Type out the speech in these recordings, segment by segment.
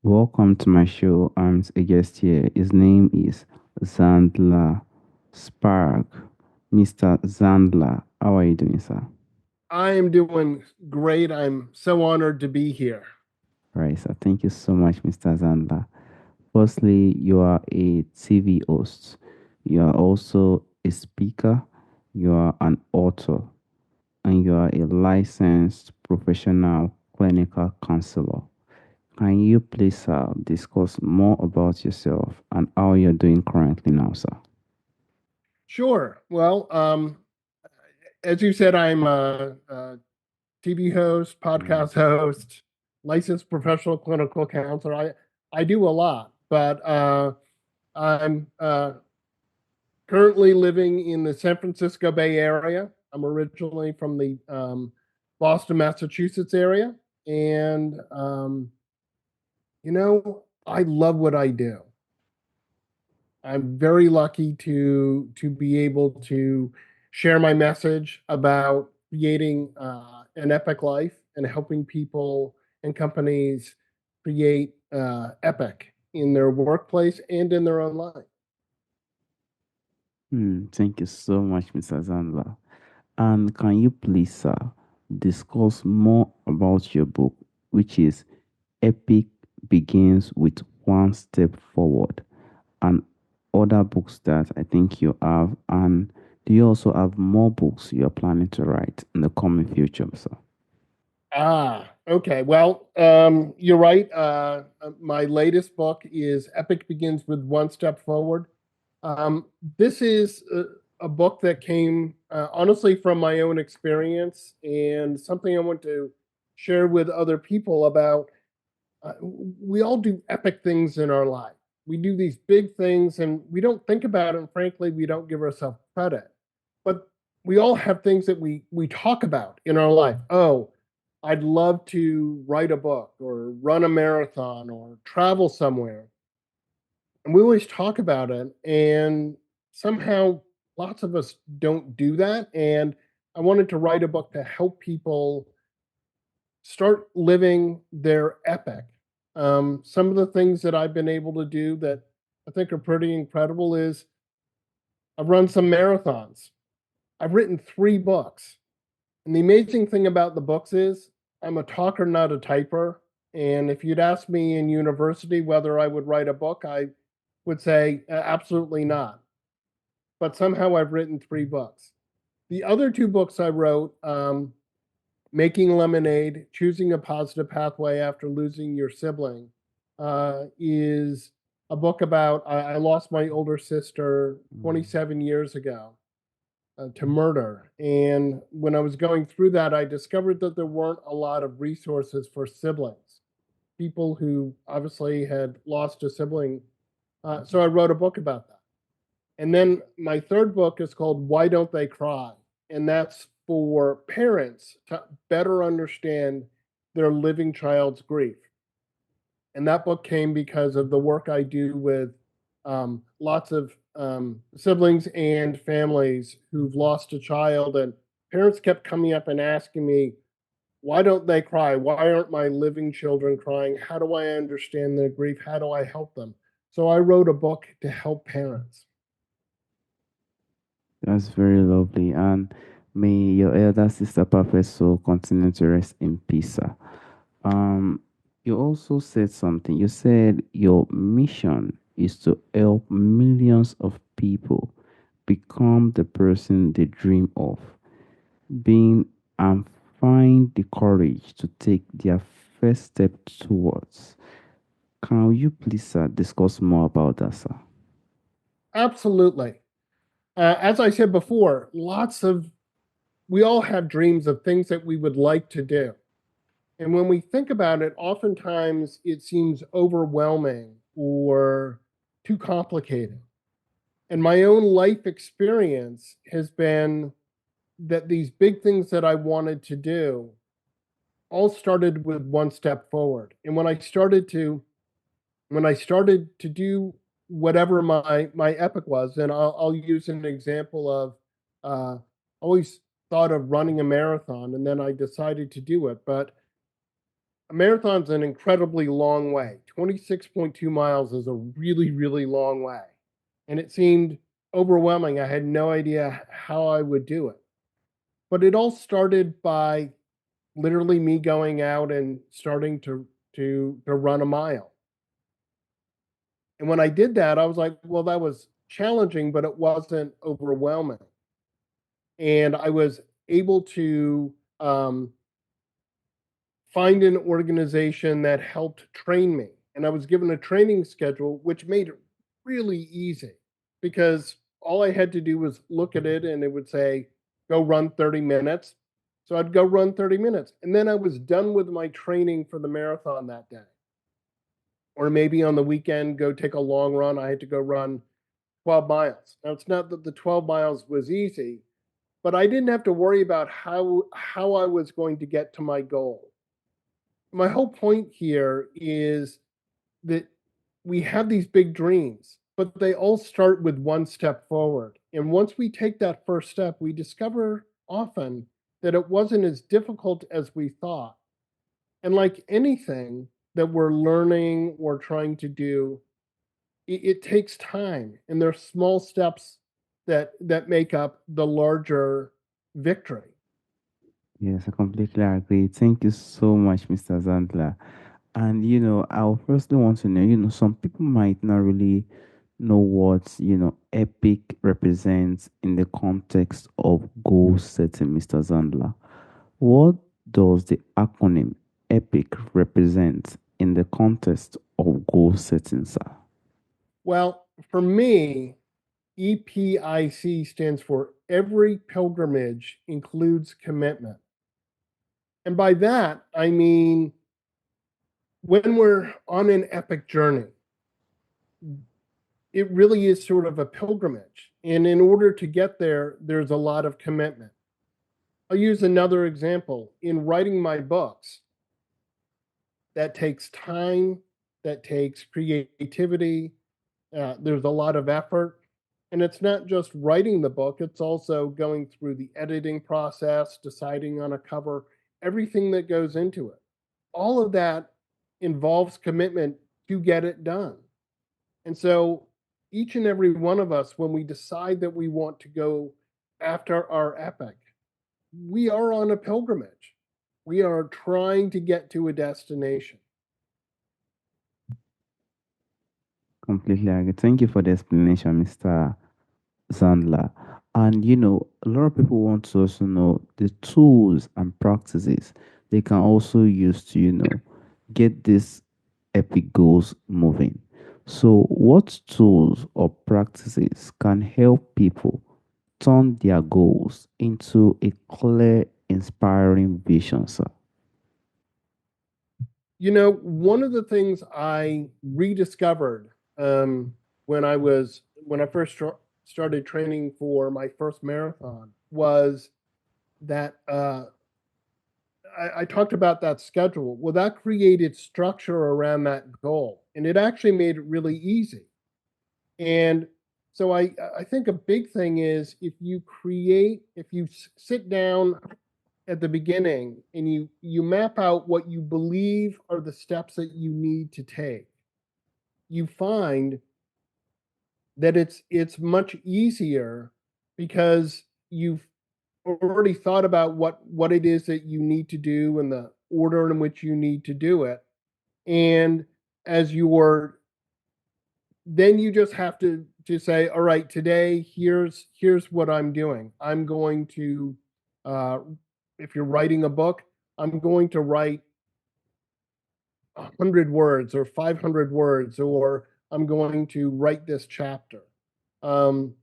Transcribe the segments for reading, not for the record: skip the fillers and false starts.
Welcome to my show. I'm a guest here. His name is Zandler Sprague. Mr. Zandler, how are you doing, sir? I am doing great. I'm so honored to be here. Right, sir. Thank you so much, Mr. Zandler. Firstly, you are a TV host. You are also a speaker. You are an author. And you are a licensed professional clinical counselor. Can you please discuss more about yourself and how you're doing currently now, sir? Sure. Well, as you said, I'm a TV host, Mm. podcast host, licensed professional clinical counselor. I do a lot, but I'm currently living in the San Francisco Bay Area. I'm originally from the Boston, Massachusetts area, and I love what I do. I'm very lucky to be able to share my message about creating an epic life and helping people and companies create epic in their workplace and in their own life. Thank you so much, Mr. Zandler. And can you please, sir, discuss more about your book, which is Epic Begins with One Step Forward, and other books that I think you have? And do you also have more books you're planning to write in the coming future, sir? Okay. Well, you're right. My latest book is Epic Begins with One Step Forward. Um, this is a book that came honestly from my own experience and something I want to share with other people about. We all do epic things in our life. We do these big things and we don't think about it. And frankly, we don't give ourselves credit. But we all have things that we talk about in our life. Oh, I'd love to write a book or run a marathon or travel somewhere. And we always talk about it. And somehow lots of us don't do that. And I wanted to write a book to help people start living their epic. Some of the things that I've been able to do that I think are pretty incredible is I've run some marathons. I've written 3 books. And the amazing thing about the books is I'm a talker, not a typer. And if you'd asked me in university whether I would write a book, I would say absolutely not. But somehow I've written 3 books. The other 2 books I wrote, Making Lemonade, Choosing a Positive Pathway After Losing Your Sibling, is a book about I lost my older sister Mm. 27 years ago to murder. And when I was going through that, I discovered that there weren't a lot of resources for siblings, people who obviously had lost a sibling. So I wrote a book about that. And then my third book is called Why Don't They Cry? And that's for parents to better understand their living child's grief. And that book came because of the work I do with lots of siblings and families who've lost a child. And parents kept coming up and asking me, why don't they cry? Why aren't my living children crying? How do I understand their grief? How do I help them? So I wrote a book to help parents. That's very lovely. And may your elder sister Perfect Soul continue to rest in peace, sir. Um, you also said something. You said your mission is to help millions of people become the person they dream of, being and find the courage to take their first step towards. Can you please, sir, discuss more about that, sir? Absolutely. As I said before, we all have dreams of things that we would like to do. And when we think about it, oftentimes it seems overwhelming or too complicated. And my own life experience has been that these big things that I wanted to do all started with one step forward. And when I started to do whatever my epic was, and I'll use an example of always thought of running a marathon, and then I decided to do it. But a marathon's an incredibly long way. 26.2 miles is a really, really long way. And it seemed overwhelming. I had no idea how I would do it. But it all started by literally me going out and starting to run a mile. And when I did that, I was like, well, that was challenging, but it wasn't overwhelming. And I was able to find an organization that helped train me. And I was given a training schedule, which made it really easy because all I had to do was look at it and it would say, go run 30 minutes. So I'd go run 30 minutes. And then I was done with my training for the marathon that day. Or maybe on the weekend, go take a long run. I had to go run 12 miles. Now, it's not that the 12 miles was easy, but I didn't have to worry about how I was going to get to my goal. My whole point here is that we have these big dreams, but they all start with one step forward. And once we take that first step, we discover often that it wasn't as difficult as we thought. And like anything that we're learning or trying to do, it takes time. And there's small steps that make up the larger victory. Yes, I completely agree. Thank you so much, Mr. Zandler. And I would firstly want to know, some people might not really know what, EPIC represents in the context of goal setting, Mr. Zandler. What does the acronym EPIC represent in the context of goal setting, sir? Well, for me, EPIC stands for every pilgrimage includes commitment. And by that, I mean when we're on an epic journey, it really is sort of a pilgrimage. And in order to get there, there's a lot of commitment. I'll use another example. In writing my books, that takes time, that takes creativity, there's a lot of effort. And it's not just writing the book, it's also going through the editing process, deciding on a cover, everything that goes into it. All of that involves commitment to get it done. And so each and every one of us, when we decide that we want to go after our epic, we are on a pilgrimage. We are trying to get to a destination. Completely agree. Thank you for the explanation, Mr. Zandler. And a lot of people want to also know the tools and practices they can also use to, get these epic goals moving. So, what tools or practices can help people turn their goals into a clear, inspiring vision, sir? One of the things I rediscovered when I first started training for my first marathon was that I talked about that schedule. Well, that created structure around that goal, and it actually made it really easy. And so I think a big thing is if you sit down at the beginning and you map out what you believe are the steps that you need to take, you find that it's much easier because you've already thought about what it is that you need to do and the order in which you need to do it. And as you're then you just have to say, all right, today here's what I'm doing. I'm going to uh, if you're writing a book, I'm going to write 100 words or 500 words, or I'm going to write this chapter. Um,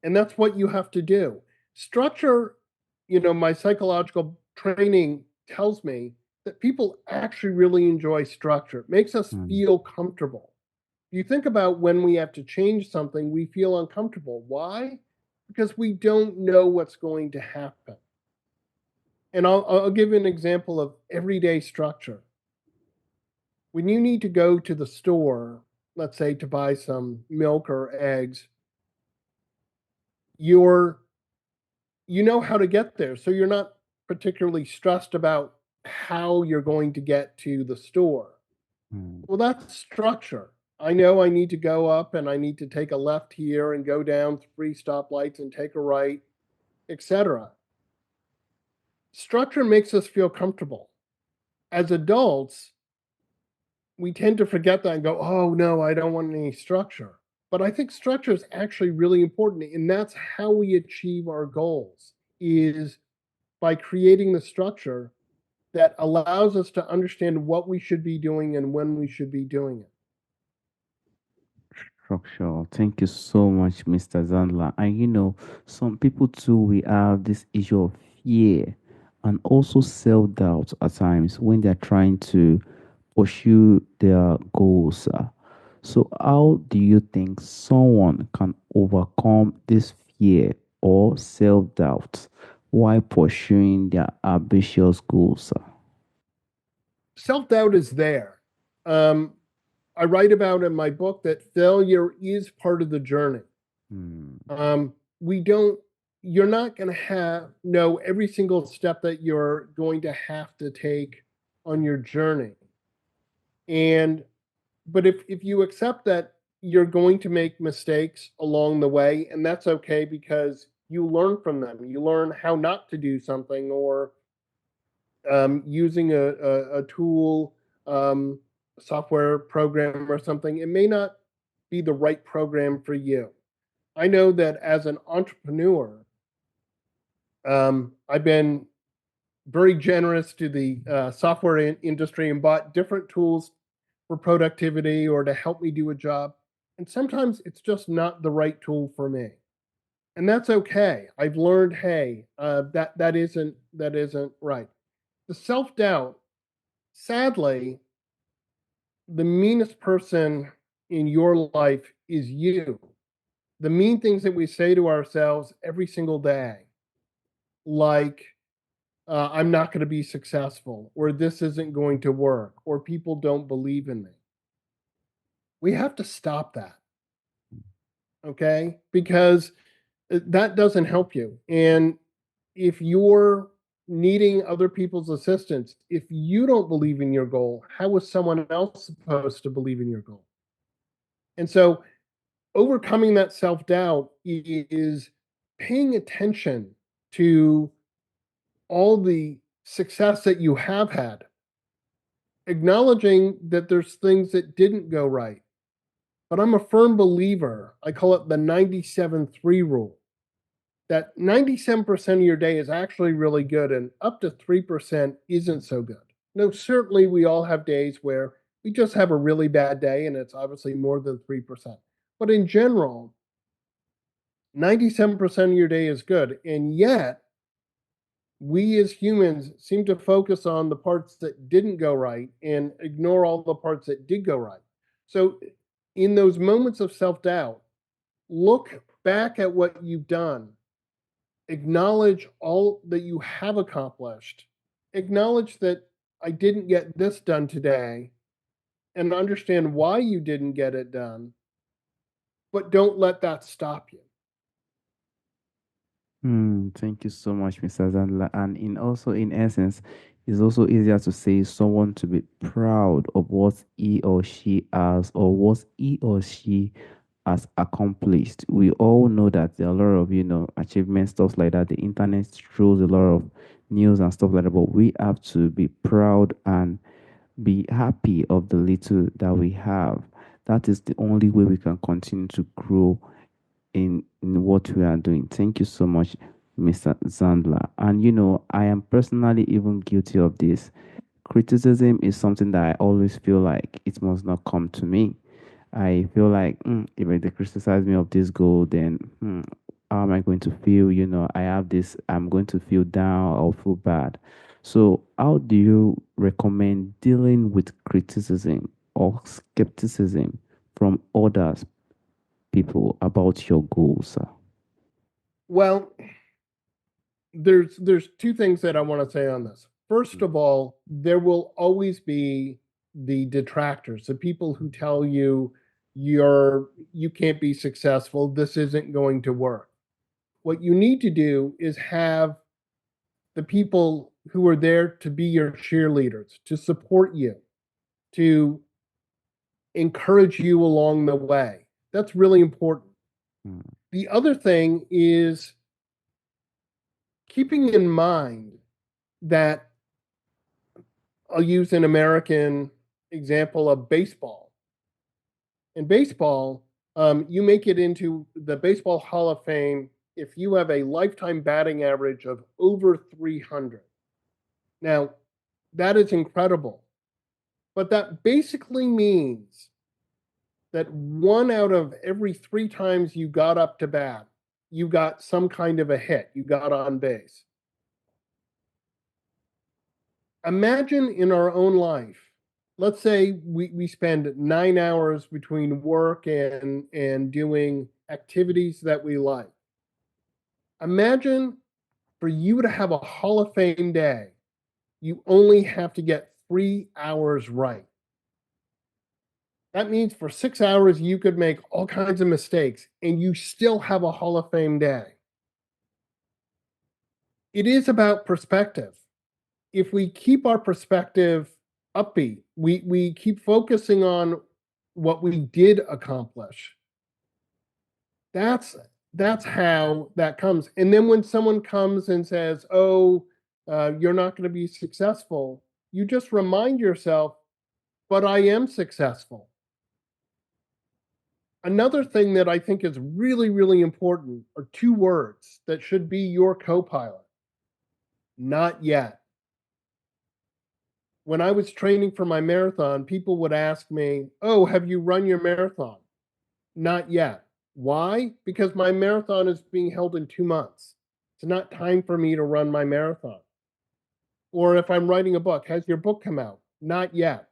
and that's what you have to do. Structure, my psychological training tells me that people actually really enjoy structure. It makes us Mm, feel comfortable. You think about when we have to change something, we feel uncomfortable. Why? Because we don't know what's going to happen. And I'll give you an example of everyday structure. When you need to go to the store, let's say to buy some milk or eggs, you're you know how to get there. So you're not particularly stressed about how you're going to get to the store. Mm. Well, that's structure. I know I need to go up and I need to take a left here and go down three stoplights and take a right, etc. Structure makes us feel comfortable. As adults, we tend to forget that and go, oh, no, I don't want any structure. But I think structure is actually really important. And that's how we achieve our goals, is by creating the structure that allows us to understand what we should be doing and when we should be doing it. Structure. Thank you so much, Mr. Zandler. And some people too, we have this issue of fear and also self doubt at times when they're trying to pursue their goals. So, how do you think someone can overcome this fear or self doubt while pursuing their ambitious goals? Self doubt is there. Um, I write about in my book that failure is part of the journey. Hmm. We don't, you're not going to know every single step that you're going to have to take on your journey. And, but if you accept that you're going to make mistakes along the way, and that's okay because you learn from them, you learn how not to do something, or using a tool, software program or something, it may not be the right program for you. I know that as an entrepreneur, I've been very generous to the software industry and bought different tools for productivity or to help me do a job. And sometimes it's just not the right tool for me, and that's okay. I've learned, hey, that isn't right. The self doubt, sadly, the meanest person in your life is you. The mean things that we say to ourselves every single day, like, I'm not going to be successful, or this isn't going to work, or people don't believe in me. We have to stop that, okay? Because that doesn't help you. And if you're needing other people's assistance, if you don't believe in your goal, how is someone else supposed to believe in your goal? And so overcoming that self doubt is paying attention to all the success that you have had, acknowledging that there's things that didn't go right. But I'm a firm believer, I call it the 97-3 rule, that 97% of your day is actually really good and up to 3% isn't so good. No, certainly we all have days where we just have a really bad day and it's obviously more than 3%. But in general, 97% of your day is good. And yet, we as humans seem to focus on the parts that didn't go right and ignore all the parts that did go right. So, in those moments of self doubt, look back at what you've done, acknowledge all that you have accomplished, acknowledge that I didn't get this done today, and understand why you didn't get it done, but don't let that stop you. Thank you so much, Mr. Zandler. And in essence, it's also easier to say someone to be proud of what he or she has or what he or she has accomplished. We all know that there are a lot of, achievements, stuff like that. The internet shows a lot of news and stuff like that, but we have to be proud and be happy of the little that we have. That is the only way we can continue to grow in what we are doing. Thank you so much, Mr. Zandler. And I am personally even guilty of this. Criticism is something that I always feel like it must not come to me. I feel like if they criticize me of this goal, then how am I going to feel? I have this, I'm going to feel down or feel bad. So, how do you recommend dealing with criticism or skepticism from others people about your goals? Well, there's two things that I want to say on this. First of all, there will always be the detractors, the people who tell you you can't be successful, this isn't going to work. What you need to do is have the people who are there to be your cheerleaders, to support you, to encourage you along the way. That's really important. mm, The other thing is keeping in mind that I'll use an American example of baseball. In baseball, you make it into the Baseball Hall of Fame if you have a lifetime batting average of over 300. Now, that is incredible, but that basically means that one out of every three times you got up to bat, you got some kind of a hit, you got on base. Imagine in our own life, let's say we spend 9 hours between work and doing activities that we like. Imagine for you to have a Hall of Fame day, you only have to get 3 hours right. That means for 6 hours, you could make all kinds of mistakes and you still have a Hall of Fame day. It is about perspective. If we keep our perspective upbeat, we keep focusing on what we did accomplish. That's that's how that comes. And then when someone comes and says, "Oh, you're not going to be successful," you just remind yourself, "But I am successful." Another thing that I think is really, really important are two words that should be your co pilot: not yet. When I was training for my marathon, people would ask me, "Oh, have you run your marathon?" Not yet. Why? Because my marathon is being held in 2 months. It's not time for me to run my marathon. Or if I'm writing a book, has your book come out? Not yet.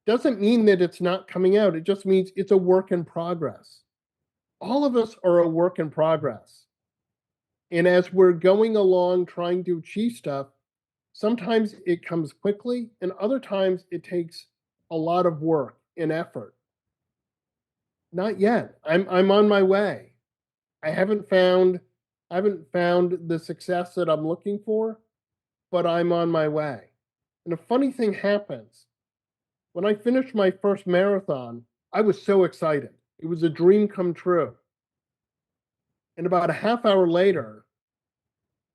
Doesn't mean that it's not coming out. It just means it's a work in progress. All of us are a work in progress. And as we're going along trying to achieve stuff, sometimes it comes quickly, and other times it takes a lot of work and effort. Not yet. I'm on my way. I haven't found the success that I'm looking for, but I'm on my way. And a funny thing happens. When I finished my first marathon, I was so excited. It was a dream come true. And about a half hour later,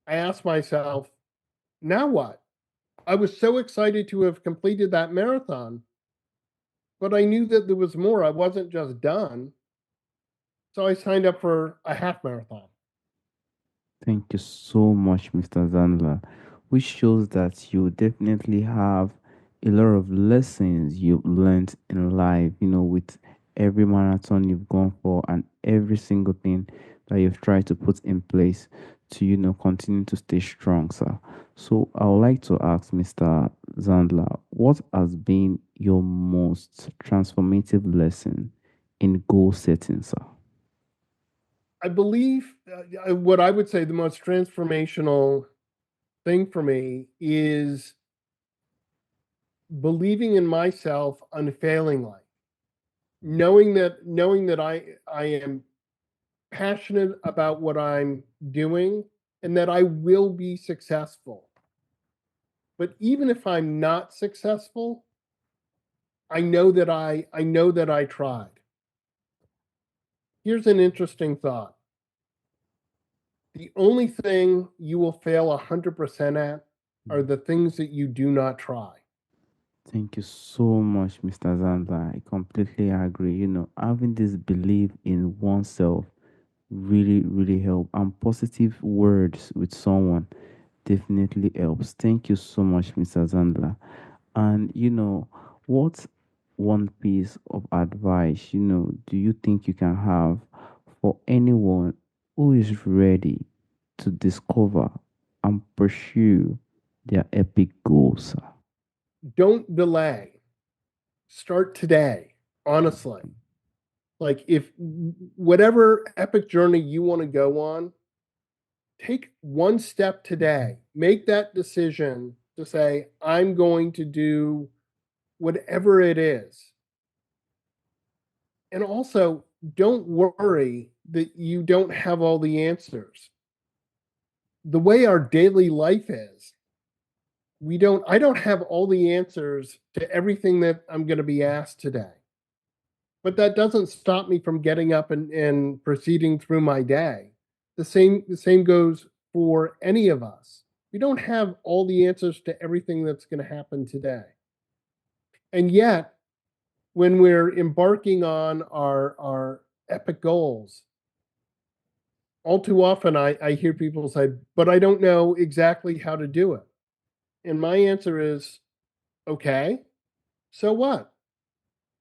I asked myself, now what? I was so excited to have completed that marathon, but I knew that there was more. I wasn't just done. So I signed up for a half marathon. Thank you so much, Mr. Zandler, which shows that you definitely have a lot of lessons you've learned in life, with every marathon you've gone for and every single thing that you've tried to put in place to, continue to stay strong, sir. So I would like to ask Mr. Zandler, what has been your most transformative lesson in goal setting, sir? I believe what I would say the most transformational thing for me is believing in myself unfailingly, knowing that I am passionate about what I'm doing and that I will be successful. But even if I'm not successful, I know that I tried. Here's an interesting thought. The only thing you will fail 100% at are the things that you do not try. Thank you so much, Mr. Zander. I completely agree. Having this belief in oneself really, really help. And positive words with someone definitely helps. Thank you so much, Mr. Zandler. And what one piece of advice, do you think you can have for anyone who is ready to discover and pursue their epic goals, sir? Don't delay. Start today, honestly. Like if whatever epic journey you want to go on, take one step today. Make that decision to say, I'm going to do whatever it is. And also, don't worry that you don't have all the answers. the way our daily life is, I don't have all the answers to everything that I'm going to be asked today. But that doesn't stop me from getting up and proceeding through my day. The same goes for any of us. We don't have all the answers to everything that's going to happen today. And yet, when we're embarking on our epic goals, all too often I hear people say, but I don't know exactly how to do it. And my answer is, okay, so what?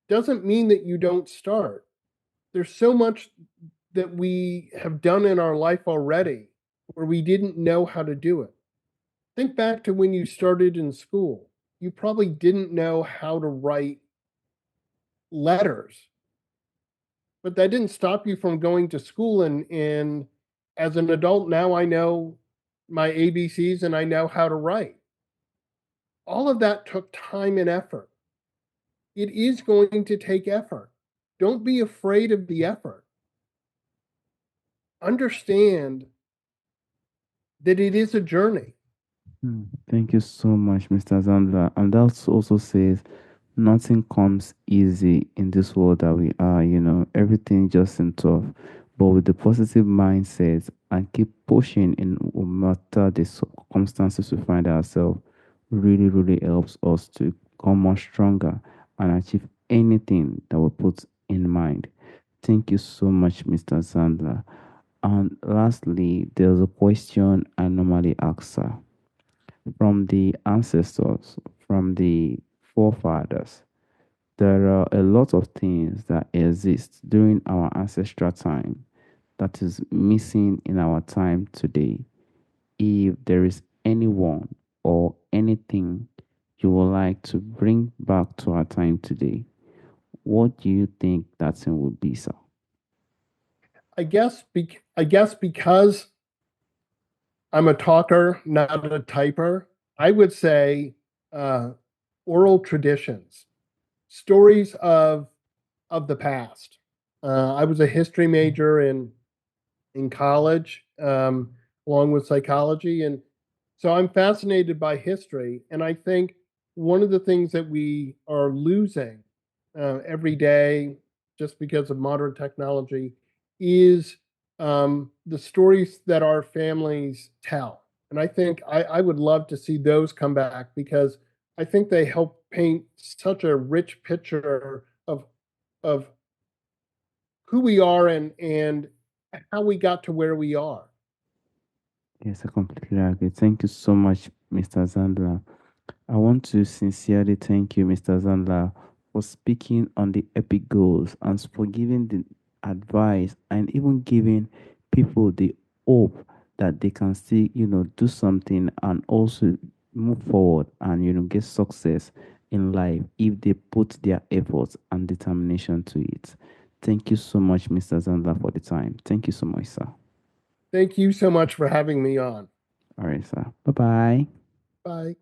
Doesn't mean that you don't start. There's so much that we have done in our life already where we didn't know how to do it. Think back to when you started in school. You probably didn't know how to write letters, but that didn't stop you from going to school. And as an adult, now I know my ABCs and I know how to write. All of that took time and effort. It is going to take effort. Don't be afraid of the effort. Understand that it is a journey. Thank you so much, Mr. Zandler. And that also says nothing comes easy in this world that we are, everything just seems tough. But with the positive mindset and keep pushing in no matter the circumstances we find ourselves, really, really helps us to become more stronger and achieve anything that we put in mind. Thank you so much, Mr. Zandler. And lastly, there's a question I normally ask, sir, from the ancestors, from the forefathers. There are a lot of things that exist during our ancestral time that is missing in our time today. If there is anyone or anything you would like to bring back to our time today, what do you think that thing would be, sir? I guess because I'm a talker, not a typer, I would say uh, oral traditions, stories of the past. I was a history major in college, along with psychology. And so I'm fascinated by history. And I think one of the things that we are losing every day just because of modern technology is the stories that our families tell. And I think I would love to see those come back because I think they help paint such a rich picture of who we are and how we got to where we are. Yes, I completely agree. Thank you so much, Mr. Zandler. I want to sincerely thank you, Mr. Zandler, for speaking on the epic goals and for giving the advice and even giving people the hope that they can still, do something and also move forward and, get success in life if they put their efforts and determination to it. Thank you so much, Mr. Zandler, for the time. Thank you so much, sir. Thank you so much for having me on. All right, sir. Bye bye. Bye.